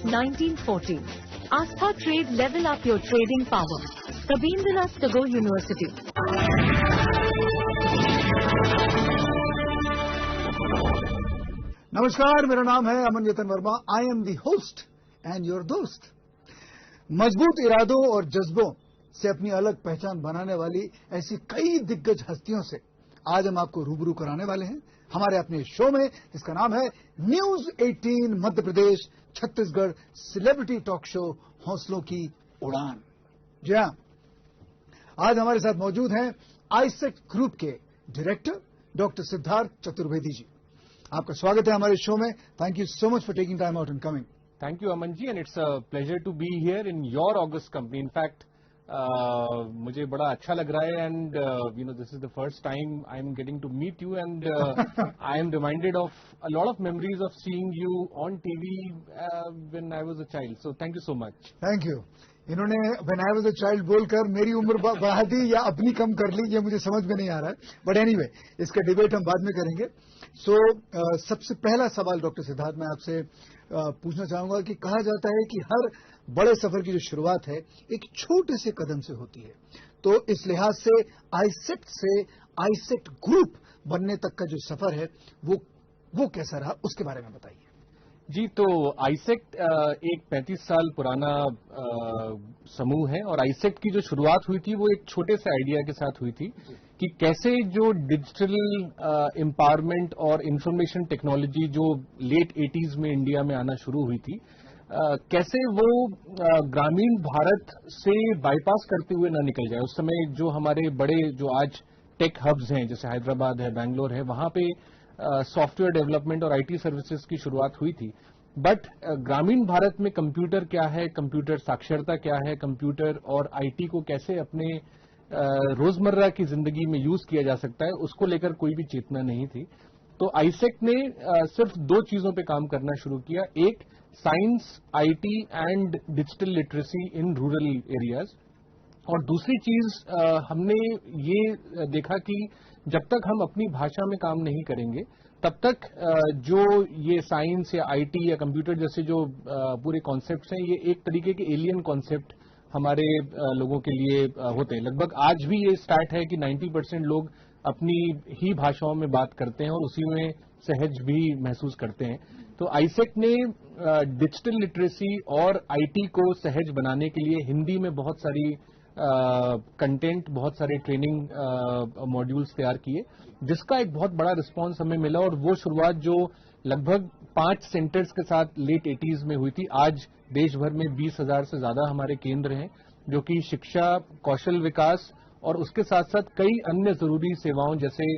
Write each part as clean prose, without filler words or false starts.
since 1940. Astha Trade, level up your trading power. Rabindranath Tagore University. नमस्कार, मेरा नाम है Aman Yatan Verma. I am the host and your दोस्त. मजबूत इरादों और जज्बों से अपनी अलग पहचान बनाने वाली ऐसी कई दिग्गज हस्तियों से आज हम आपको रूबरू कराने वाले हैं हमारे अपने शो में, जिसका नाम है news 18 Madhya Pradesh Chhattisgarh celebrity talk show हौसलों की उड़ान. जी हां, आज हमारे साथ मौजूद हैं आईसेक्ट ग्रुप के डायरेक्टर डॉक्टर सिद्धार्थ चतुर्वेदी जी. आपका स्वागत है हमारे शो में. Thank you so much for taking time out and coming. Thank you, Aman ji, and it's a pleasure to be here in your August company. In fact, मुझे बड़ा अच्छा लग रहा है, and this is the first time I'm getting to meet you, and I am reminded of a lot of memories of seeing you on TV when I was a child. So thank you so much. Thank you. इन्होंने when I was a child बोलकर मेरी उम्र बढ़ा दी या अपनी कम कर ली, ये मुझे समझ में नहीं आ रहा है. बट एनीवे, इसका डिबेट हम बाद में करेंगे. सो सबसे पहला सवाल डॉक्टर सिद्धार्थ मैं आपसे पूछना चाहूंगा कि कहा जाता है कि हर बड़े सफर की जो शुरुआत है एक छोटे से कदम से होती है. तो इस लिहाज से आईसेक्ट से आईसेक्ट ग्रुप बनने तक का जो सफर है वो कैसा रहा, उसके बारे में बताइए. जी, तो आईसेक्ट एक 35 साल पुराना समूह है, और आईसेक्ट की जो शुरुआत हुई थी वो एक छोटे से आइडिया के साथ हुई थी कि कैसे जो डिजिटल एम्पावरमेंट और इंफॉर्मेशन टेक्नोलॉजी जो लेट 80s में इंडिया में आना शुरू हुई थी, कैसे वो ग्रामीण भारत से बाईपास करते हुए ना निकल जाए. उस समय जो हमारे बड़े जो आज टेक हब्स हैं, जैसे हैदराबाद है, बैंगलोर है, वहां पे सॉफ्टवेयर डेवलपमेंट और आईटी सर्विसेज की शुरुआत हुई थी. बट ग्रामीण भारत में कंप्यूटर क्या है, कंप्यूटर साक्षरता क्या है, कंप्यूटर और आईटी को कैसे अपने रोजमर्रा की जिंदगी में यूज किया जा सकता है, उसको लेकर कोई भी चेतना नहीं थी. तो आईसेक्ट ने सिर्फ दो चीजों पे काम करना शुरू किया. एक, science, IT and digital literacy in rural areas, और दूसरी चीज हमने ये देखा कि जब तक हम अपनी भाषा में काम नहीं करेंगे तब तक जो ये साइंस या आईटी या कंप्यूटर जैसे जो पूरे कॉन्सेप्ट्स हैं, ये एक तरीके के एलियन कॉन्सेप्ट हमारे लोगों के लिए होते हैं. लगभग आज भी ये स्टार्ट है कि 90% लोग अपनी ही भाषाओं में बात करते हैं और उसी में सहज भी महसूस करते हैं. तो आईसेक्ट ने डिजिटल लिटरेसी और आईटी को सहज बनाने के लिए हिंदी में बहुत सारी कंटेंट, बहुत सारे ट्रेनिंग मॉड्यूल्स तैयार किए, जिसका एक बहुत बड़ा रिस्पांस हमें मिला. और वो शुरुआत जो लगभग 5 सेंटर्स के साथ लेट 80s में हुई थी, आज देश भर में 20,000 से ज्यादा हमारे केंद्र हैं जो कि शिक्षा, कौशल विकास और उसके साथ साथ कई अन्य जरूरी सेवाओं जैसे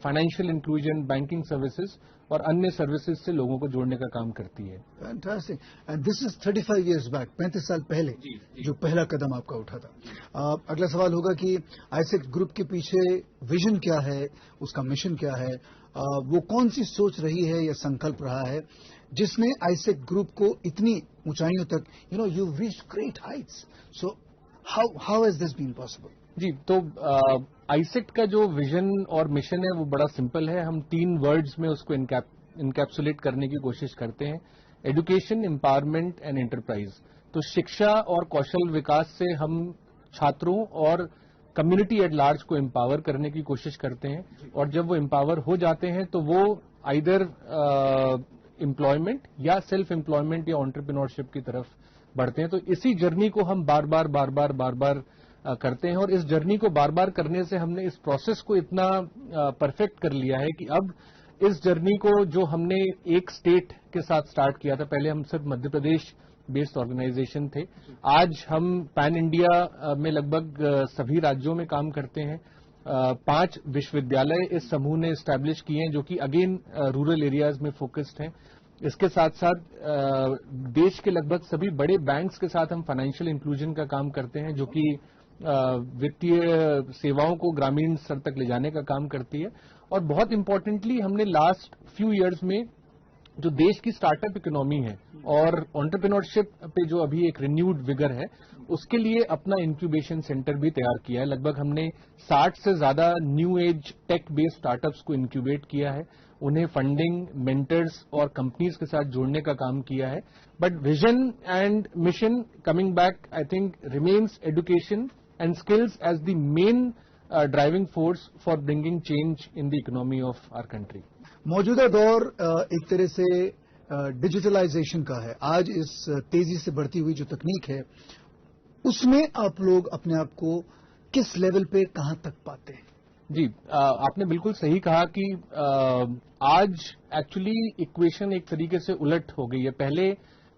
फाइनेंशियल इंक्लूजन, बैंकिंग सर्विसेज और अन्य सर्विसेज से लोगों को जोड़ने का काम करती है. Fantastic. And this is 35 years back, 35 साल पहले जो पहला कदम आपका उठा था. अगला सवाल होगा कि आईसेक्ट ग्रुप के पीछे विजन क्या है, उसका मिशन क्या है, वो कौन सी सोच रही है या संकल्प रहा है जिसने आईसेक्ट ग्रुप को इतनी ऊंचाइयों तक, you reached great heights. So how has this been possible? जी, तो आईसेक्ट का जो विजन और मिशन है वो बड़ा सिंपल है. हम 3 वर्ड्स में उसको इनकैप्सुलेट करने की कोशिश करते हैं: एजुकेशन, एम्पावरमेंट एंड एंटरप्राइज. तो शिक्षा और कौशल विकास से हम छात्रों और कम्युनिटी एट लार्ज को एम्पावर करने की कोशिश करते हैं, और जब वो एम्पावर हो जाते हैं तो वो आइदर एम्प्लॉयमेंट या सेल्फ एम्प्लॉयमेंट या एंटरप्रेन्योरशिप की तरफ बढ़ते हैं. तो इसी जर्नी को हम बार बार करते हैं, और इस जर्नी को बार बार करने से हमने इस प्रोसेस को इतना परफेक्ट कर लिया है कि अब इस जर्नी को जो हमने एक स्टेट के साथ स्टार्ट किया था, पहले हम सिर्फ मध्य प्रदेश बेस्ड ऑर्गेनाइजेशन थे, आज हम पैन इंडिया में लगभग सभी राज्यों में काम करते हैं. 5 विश्वविद्यालय इस समूह ने एस्टैब्लिश किए हैं जो कि अगेन रूरल एरियाज में फोकस्ड हैं. इसके साथ साथ देश के लगभग सभी बड़े बैंक्स के साथ हम फाइनेंशियल इंक्लूजन का काम करते हैं, जो कि वित्तीय सेवाओं को ग्रामीण स्तर तक ले जाने का काम करती है. और बहुत इंपॉर्टेंटली हमने लास्ट फ्यू इयर्स में जो देश की स्टार्टअप इकोनॉमी है और एंटरप्रेन्योरशिप पे जो अभी एक रिन्यूड विगर है, उसके लिए अपना इंक्यूबेशन सेंटर भी तैयार किया है। लगभग हमने 60 से ज्यादा new age tech based startups को इंक्यूबेट किया है, उन्हें फंडिंग, मेंटर्स और कंपनीज के साथ जोड़ने का काम किया है। But vision and mission coming back, I think remains education and skills as the main driving force for bringing change in the economy of our country. मौजूदा दौर एक तरह से डिजिटलाइजेशन का है। आज इस तेजी से बढ़ती हुई जो तकनीक है, उसमें आप लोग अपने आप को किस लेवल पे कहां तक पाते हैं? जी, आपने बिल्कुल सही कहा कि आज एक्चुअली इक्वेशन एक तरीके से उलट हो गई है। पहले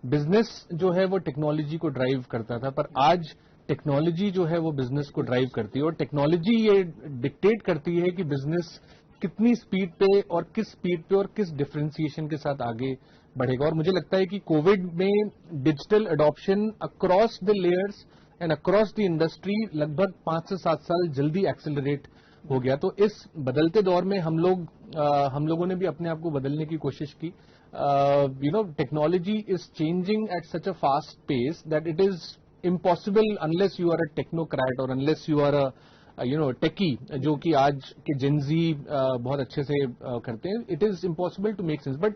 बिजनेस जो है वो टेक्नोलॉजी को ड्राइव करता था, पर आज टेक्नोलॉजी जो है वो बिजनेस को ड्राइव करती है, और टेक्नोलॉजी ये डिक्टेट करती है कि बिजनेस कितनी स्पीड पे और किस स्पीड पे और किस डिफरेंशिएशन के साथ आगे बढ़ेगा। और मुझे लगता है कि कोविड में digital adoption across the layers and across the industry लगभग 5 से 7 साल जल्दी एक्सेलरेट हो गया। तो इस बदलते दौर में हम लोगों ने भी अपने आप को बदलने की कोशिश की। Technology is changing at such a fast pace that it is impossible unless you are a technocrat और unless you are a techie, जो कि आज के जेनजी बहुत अच्छे से करते हैं। It is impossible to make sense, but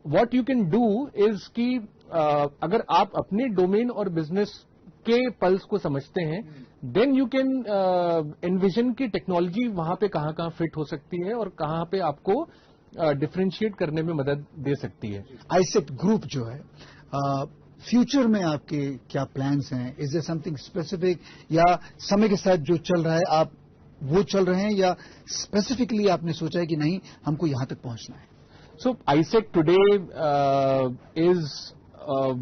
what you can do is कि अगर आप अपने डोमेन और बिजनेस के पल्स को समझते हैं, देन यू कैन एनविजन की टेक्नोलॉजी वहां पे कहां फिट हो सकती है और कहां पे आपको डिफरेंशिएट करने में मदद दे सकती है। आईसेक्ट ग्रुप जो है, फ्यूचर में आपके क्या प्लान्स हैं? इज देयर समथिंग स्पेसिफिक, या समय के साथ जो चल रहा है आप वो चल रहे हैं, या स्पेसिफिकली आपने सोचा है कि नहीं हमको यहां तक पहुंचना है? So AISECT today is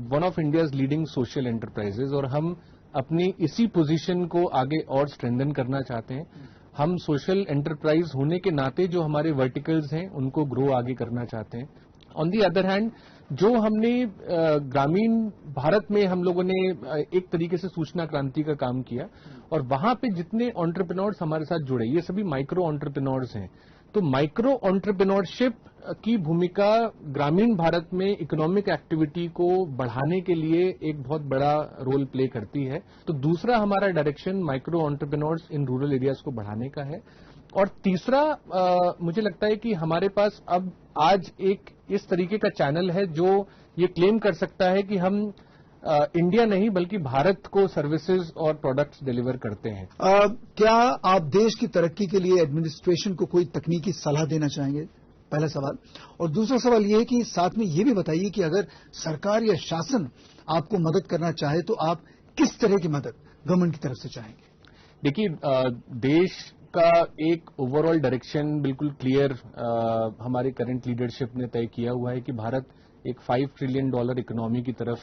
one of India's leading social enterprises, और हम अपनी इसी पोजीशन को आगे और स्ट्रेंथन करना चाहते हैं। हम सोशल एंटरप्राइज होने के नाते जो हमारे वर्टिकल्स हैं उनको ग्रो आगे करना चाहते हैं। ऑन दी अदर हैंड, जो हमने ग्रामीण भारत में हम लोगों ने एक तरीके से सूचना क्रांति का काम किया, और वहां पे जितने एंटरप्रेन्योर्स हमारे साथ जुड़े, ये सभी माइक्रो एंटरप्रेन्योर्स हैं। तो माइक्रो एंटरप्रेन्योरशिप की भूमिका ग्रामीण भारत में इकोनॉमिक एक्टिविटी को बढ़ाने के लिए एक बहुत बड़ा रोल प्ले करती है। तो दूसरा हमारा direction micro entrepreneurs in rural areas को बढ़ाने का है। और तीसरा, मुझे लगता है कि हमारे पास अब आज एक इस तरीके का चैनल है जो ये क्लेम कर सकता है कि हम इंडिया नहीं बल्कि भारत को सर्विसेज और प्रोडक्ट्स डिलीवर करते हैं। क्या आप देश की तरक्की के लिए एडमिनिस्ट्रेशन को कोई तकनीकी सलाह देना चाहेंगे? पहला सवाल। और दूसरा सवाल ये है कि साथ में ये भी बताइए कि अगर सरकार या शासन आपको मदद करना चाहे तो आप किस तरह की मदद गवर्नमेंट की तरफ से चाहेंगे? देखिए, देश का एक ओवरऑल डायरेक्शन बिल्कुल क्लियर हमारे करंट लीडरशिप ने तय किया हुआ है कि भारत एक $5 ट्रिलियन इकोनॉमी की तरफ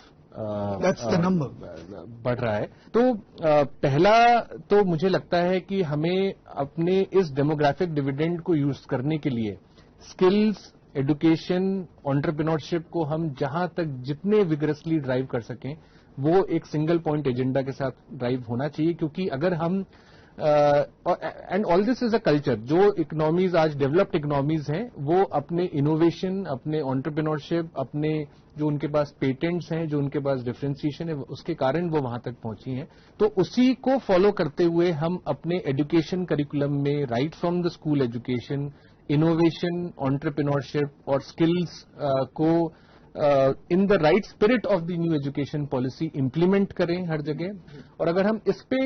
बढ़ रहा है। तो पहला तो मुझे लगता है कि हमें अपने इस डेमोग्राफिक डिविडेंड को यूज करने के लिए स्किल्स, एजुकेशन, एंटरप्रेन्योरशिप को हम जहां तक जितने विगरसली ड्राइव कर सकें, वो एक सिंगल पॉइंट एजेंडा के साथ ड्राइव होना चाहिए। क्योंकि अगर हम and all this is a culture, जो इकोनॉमीज आज डेवलप्ड इकोनॉमीज हैं, वो अपने इनोवेशन, अपने एंटरप्रेन्योरशिप, अपने जो उनके पास पेटेंट्स हैं, जो उनके पास डिफरेंशिएशन है, उसके कारण वो वहां तक पहुंची हैं। तो उसी को फॉलो करते हुए हम अपने एजुकेशन करिकुलम में right from the school education, innovation, entrepreneurship और स्किल्स को in the right spirit of the new education policy implement करें हर जगह। और अगर हम इस पे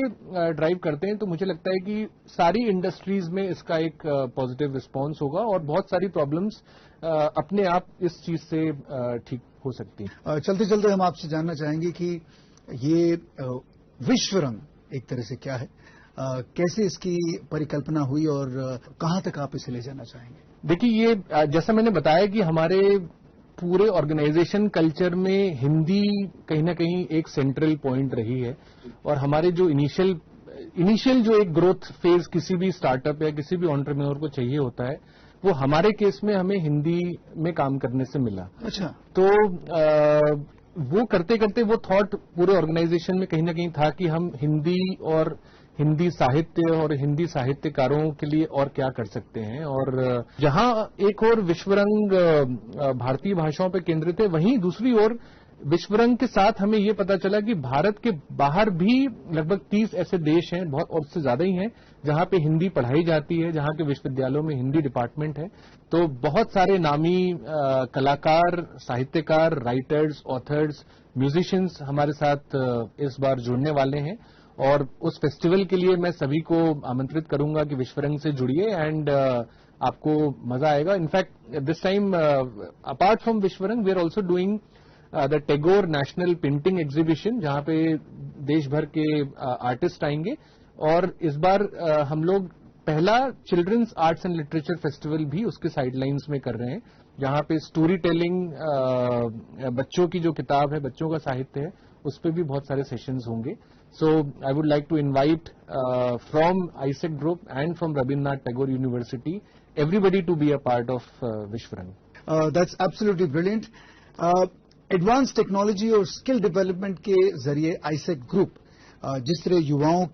ड्राइव करते हैं तो मुझे लगता है कि सारी इंडस्ट्रीज में इसका एक पॉजिटिव रिस्पांस होगा और बहुत सारी प्रॉब्लम्स अपने आप इस चीज से ठीक हो सकती हैं। चलते चलते हम आपसे जानना चाहेंगे कि ये विश्व रंग एक तरह से क्या है, कैसे इसकी परिकल्पना हुई और कहां तक आप इसे ले जाना चाहेंगे? देखिए, ये जैसा मैंने बताया कि हमारे पूरे ऑर्गेनाइजेशन कल्चर में हिंदी कहीं ना कहीं एक सेंट्रल पॉइंट रही है। और हमारे जो इनिशियल जो एक ग्रोथ फेज किसी भी स्टार्टअप या किसी भी एंटरप्रेन्योर को चाहिए होता है, वो हमारे केस में हमें हिंदी में काम करने से मिला। अच्छा। तो वो करते करते वो थॉट पूरे ऑर्गेनाइजेशन में कहीं ना कहीं था कि हम हिंदी और हिंदी साहित्य और हिंदी साहित्यकारों के लिए और क्या कर सकते हैं। और जहां एक और विश्वरंग भारतीय भाषाओं पर केंद्रित है, वहीं दूसरी ओर विश्वरंग के साथ हमें ये पता चला कि भारत के बाहर भी लगभग 30 ऐसे देश हैं, बहुत और उससे ज्यादा ही हैं, जहां पे हिंदी पढ़ाई जाती है, जहां के विश्वविद्यालयों में हिंदी डिपार्टमेंट है। तो बहुत सारे नामी कलाकार, साहित्यकार, राइटर्स, ऑथर्स, म्यूजिशियंस हमारे साथ इस बार जुड़ने वाले हैं। और उस फेस्टिवल के लिए मैं सभी को आमंत्रित करूंगा कि विश्वरंग से जुड़िए एंड आपको मजा आएगा। In fact this time apart from Vishwarang we are also doing the Tagore national painting exhibition, जहां पे देश भर के आर्टिस्ट आएंगे। और इस बार हम लोग पहला children's arts and literature festival भी उसके साइडलाइंस में कर रहे हैं, जहां पे स्टोरी टेलिंग, बच्चों की जो किताब है, बच्चों का साहित्य है, उस पर भी बहुत सारे सेशंस होंगे। So I would like to invite from AISECT group and from Rabindranath Tagore university everybody to be a part of Vishwarang. That's absolutely brilliant. Advance technology और स्किल डेवलपमेंट के जरिए आईसेक्ट ग्रुप जिस तरह युवाओं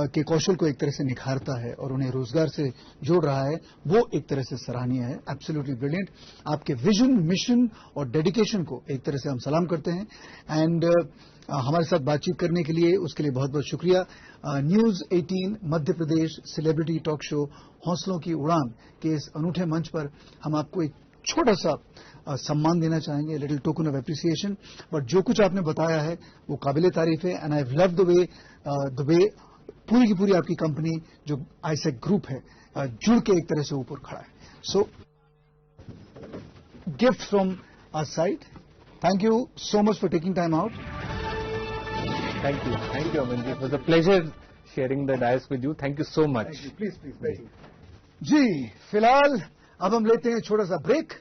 के कौशल को एक तरह से निखारता है और उन्हें रोजगार से जोड़ रहा है, वो एक तरह से सराहनीय है। Absolutely brilliant. आपके विजन, मिशन और डेडिकेशन को एक तरह से हम सलाम करते हैं। एंड हमारे साथ बातचीत करने के लिए, उसके लिए बहुत बहुत शुक्रिया। News 18 Madhya Pradesh celebrity talk show हौसलों की उड़ान के इस अनूठे मंच पर हम आपको एक छोटा सा सम्मान देना चाहेंगे, little token of appreciation. But जो कुछ आपने बताया है वो काबिले तारीफ है। And I love the way पूरी की पूरी आपकी कंपनी जो आईसेक्ट ग्रुप है जुड़ के एक तरह से ऊपर खड़ा है। So gift from our side. Thank you so much for taking time out. Thank you Aman ji, it was a pleasure sharing the dais with you. Thank you so much. Please जी, फिलहाल अब हम लेते हैं छोटा सा ब्रेक।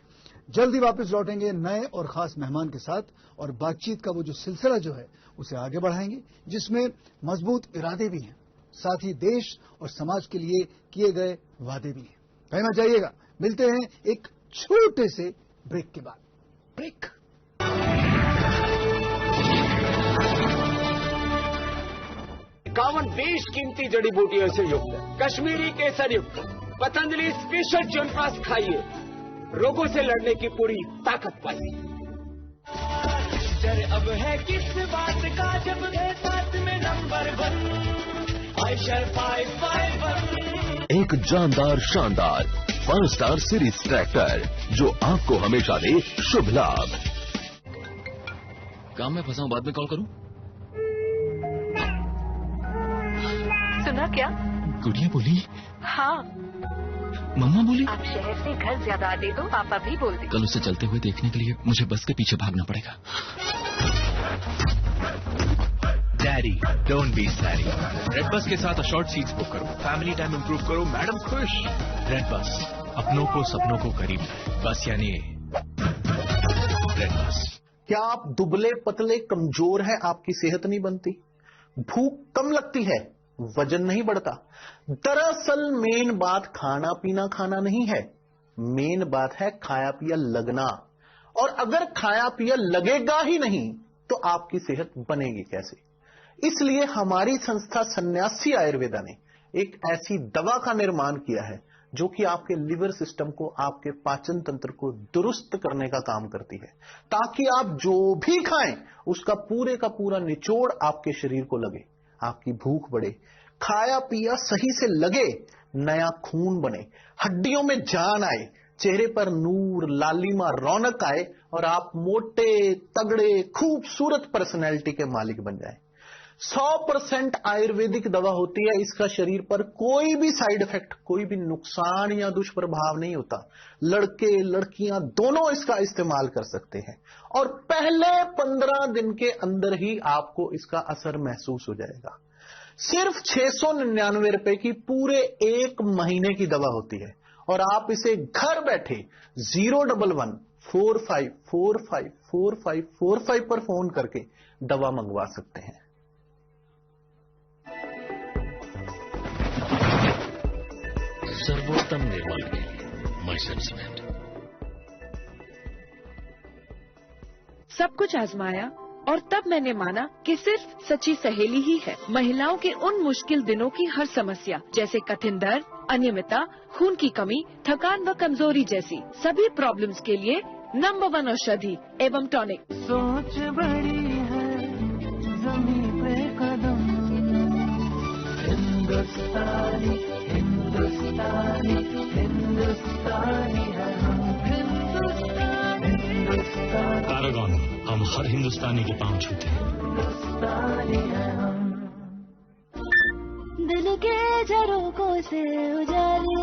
जल्दी वापस लौटेंगे नए और खास मेहमान के साथ, और बातचीत का वो जो सिलसिला जो है उसे आगे बढ़ाएंगे, जिसमें मजबूत इरादे भी हैं, साथ ही देश और समाज के लिए किए गए वादे भी हैं। कहीं मत जाइएगा, मिलते हैं एक छोटे से ब्रेक के बाद। ब्रेक। 51 बेशकीमती जड़ी बूटियों से युक्त कश्मीरी केसर युक्त पतंजलि स्पेशल च्यवनप्राश खाइए, रोगों से लड़ने की पूरी ताकत पाइए। अब है किस बात का जब है साथ में नंबर 1 आयशर 551। एक जानदार शानदार 5 स्टार सीरीज ट्रैक्टर जो आपको हमेशा दे शुभ लाभ। काम में फंसा हूं, बाद में कॉल करूं? सुना क्या? गुड़िया बोली? हाँ, मम्मा बोली? आप शहर से घर ज्यादा आते तो पापा भी बोलते। कल उसे चलते हुए देखने के लिए मुझे बस के पीछे भागना पड़ेगा। Daddy don't be सैडी। Red bus के साथ अशॉर्ट सीट्स बुक करो, फैमिली टाइम इंप्रूव करो, मैडम खुश। रेड बस, अपनों को सपनों को करीब लाए। बस यानी रेड बस। क्या आप दुबले पतले कमजोर हैं, आपकी सेहत नहीं बनती, भूख कम लगती है, वजन नहीं बढ़ता? दरअसल मेन बात खाना पीना खाना नहीं है, मेन बात है खाया पिया लगना। और अगर खाया पिया लगेगा ही नहीं तो आपकी सेहत बनेगी कैसे? इसलिए हमारी संस्था सन्यासी आयुर्वेदा ने एक ऐसी दवा का निर्माण किया है जो कि आपके लिवर सिस्टम को, आपके पाचन तंत्र को दुरुस्त करने का काम करती है, ताकि आप जो भी खाएं उसका पूरे का पूरा निचोड़ आपके शरीर को लगे, आपकी भूख बढ़े, खाया पिया सही से लगे, नया खून बने, हड्डियों में जान आए, चेहरे पर नूर, लालिमा, रौनक आए और आप मोटे तगड़े खूबसूरत पर्सनैलिटी के मालिक बन जाएं। 100% आयुर्वेदिक दवा होती है, इसका शरीर पर कोई भी साइड इफेक्ट, कोई भी नुकसान या दुष्प्रभाव नहीं होता। लड़के लड़कियां दोनों इसका इस्तेमाल कर सकते हैं और पहले 15 दिन के अंदर ही आपको इसका असर महसूस हो जाएगा। सिर्फ 699 रुपए की पूरे 1 महीने की दवा होती है और आप इसे घर बैठे 011-45454545 पर फोन करके दवा मंगवा सकते हैं। सर्वोत्तम निर्माण के लिए माइसन सीमेंट। सब कुछ आजमाया और तब मैंने माना कि सिर्फ सच्ची सहेली ही है महिलाओं के उन मुश्किल दिनों की हर समस्या, जैसे कठिन दर्द, अनियमितता, खून की कमी, थकान व कमजोरी जैसी सभी प्रॉब्लम्स के लिए नंबर 1 औषधि एवं टॉनिक। सोच बड़ी है ज़मीन पे कदम, हिंदुस्तानी हिंदुस्तानी हिंदुस्तानी है हम, हिंदुस्तानी हिंदुस्तानी। पैरागॉन, हम हर हिंदुस्तानी के पांव छूते हैं। हिंदुस्तानी है हम। दिल के झरोकों से उजाले